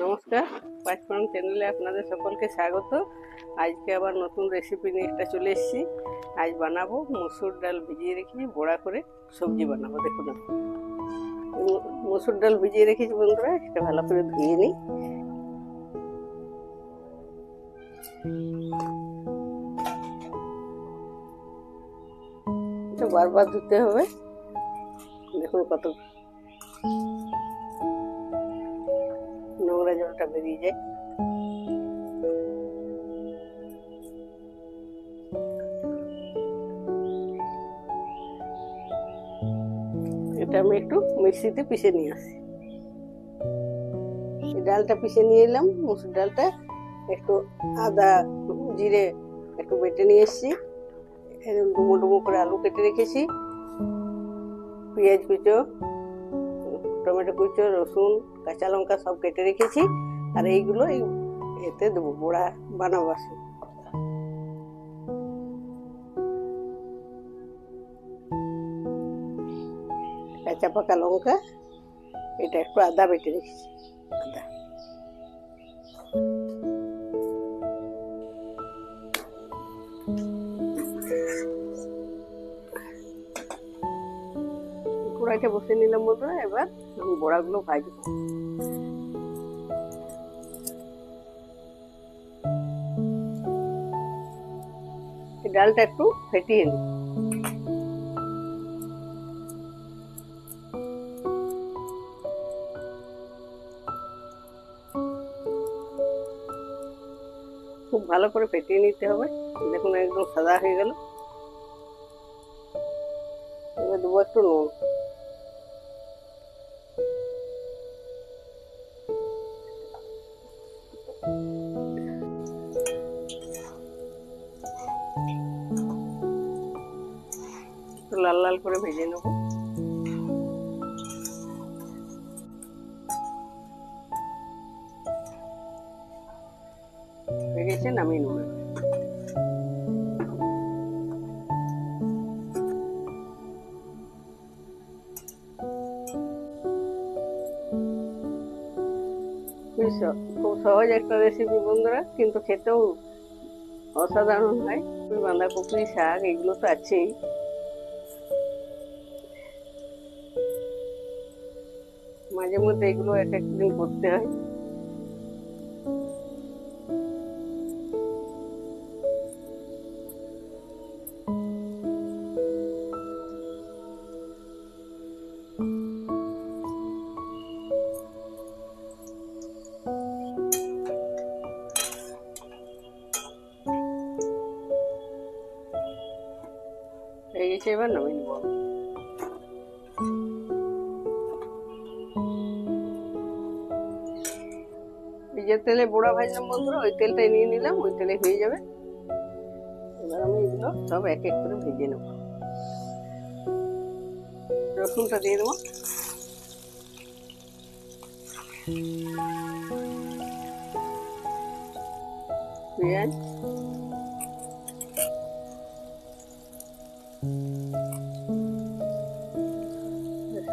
নমস্কার, পাঁচফোড়ন চ্যানেলে আপনাদের সকলকে স্বাগত। আজকে আবার নতুন রেসিপি নিয়ে একটা চলে এসেছি। আজ বানাবো মসুর ডাল ভিজিয়ে রেখেছি, বড়া করে সবজি বানাবো। দেখুন, মসুর ডাল ভিজিয়ে রেখেছি বন্ধুরা, এটা ভালো করে ধুয়ে নিই। এটা বারবার ধুতে হবে। দেখুন কত নোংরা জলটা বেরিয়ে যায়। এটা আমি একটু মিক্সিতে পিষে নিয়ে আসি। ডালটা পিষে নিয়ে এলাম, মসুর ডালটা একটু আদা জিরে একটু বেটে নিয়ে এসেছি। ডুমো ডুমো করে আলু কেটে রেখেছি, পেঁয়াজ কুচো, টমেটো কুচো, রসুন, কাঁচা লঙ্কা সব কেটে রেখেছি। আর এইগুলো এতে দেবো, বড়া বানাবো। কাঁচা পাকা লঙ্কা, এটা একটু আদা বেটে রেখেছি। আদা কড়াইটা বসে নিলাম বন্ধুরা। এবার আমি বড়াগুলো ভাজবো। ডালটা একটু ফেটিয়ে নিই। খুব ভালো করে ফেটিয়ে নিতে হবে। দেখুন একদম সাদা হয়ে গেল। এবার দেবো একটু নুন। লাল লাল করে ভেজে নেব। হয়ে গেছে, নামিয়ে নেব। খুব সহজ একটা রেসিপি বন্ধুরা, কিন্তু খেতেও অসাধারণ হয়। বাঁধাকপি, শাক এগুলো তো আছেই। মাঝে মধ্যে এগুলো এক একদিন করতে হয়। হয়ে গেছে, এবার নামিয়ে নেব। এই যে তেলে বড়া ভাজলাম বন্ধুরা, ওই তেলটাই নিয়ে নিলাম, ওই তেলে হয়ে যাবে। এবার আমি এগুলো সব এক এক করে ভেজে নেব। রসুনটা দিয়ে দেবো। পেঁয়াজ,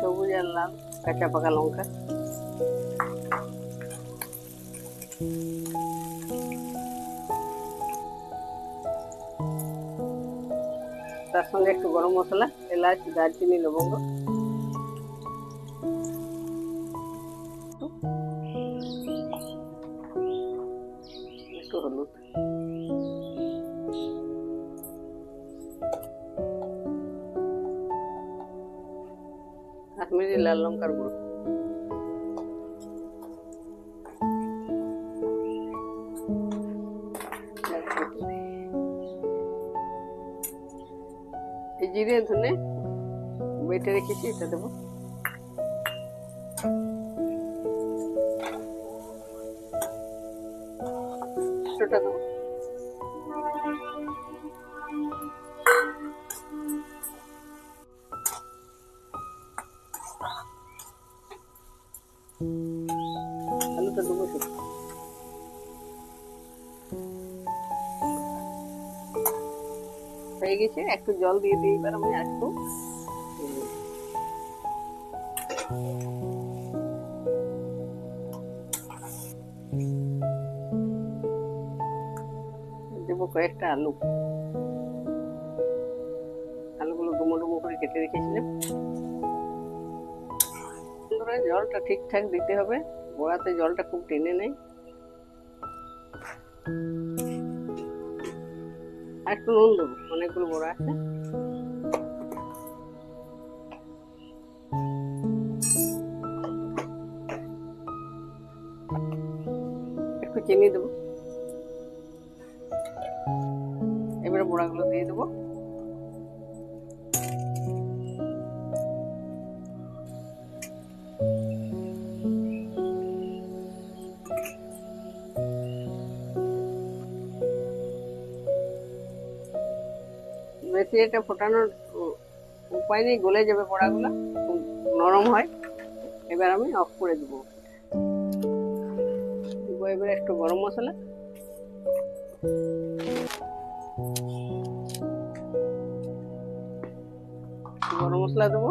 সবুজ আর লাল কাঁচা পাকা লঙ্কা, তার সঙ্গে একটু গরম মশলা, এলাচ, দারচিনি, লবঙ্গ, একটু হলুদ, কাশ্মীরি লাল লঙ্কার গুঁড়ো, এই জিরে ধনে বেটে রেখেছি, এটা দেবো। দেবো আলুটা দেবো। হয়ে গেছে, একটু জল দিয়ে দিই। এবার আমি একটু দেবো কয়েকটা আলু। আলুগুলো ডুমো ডুমো করে কেটে রেখেছিলাম। বন্ধুরা, জলটা ঠিকঠাক দিতে হবে, বড়াতে জলটা খুব টেনে নেয়। আর একটু নুন দেবো, অনেকগুলো বড়া আছে। একটু চিনি দেবো। এবারে বড়াগুলো দিয়ে দেবো। বেশি এটা ফোটানোর উপায় নেই, গলে যাবে বড়াগুলো, নরম হয়। এবার আমি অফ করে দেবো। এবারে একটু গরম মশলা, গরম মশলা দেবো।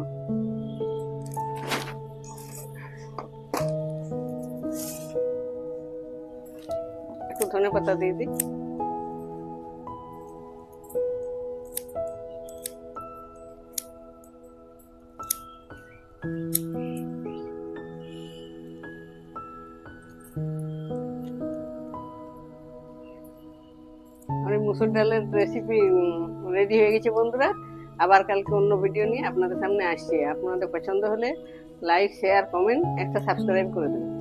একটু ধনে পাতা দিয়ে দিই। আমি মুসুর ডালের রেসিপি রেডি হয়ে গেছে বন্ধুরা। আবার কালকে অন্য ভিডিও নিয়ে আপনাদের সামনে আসছি। আপনাদের পছন্দ হলে লাইক, শেয়ার, কমেন্ট, একটা সাবস্ক্রাইব করে দেবেন।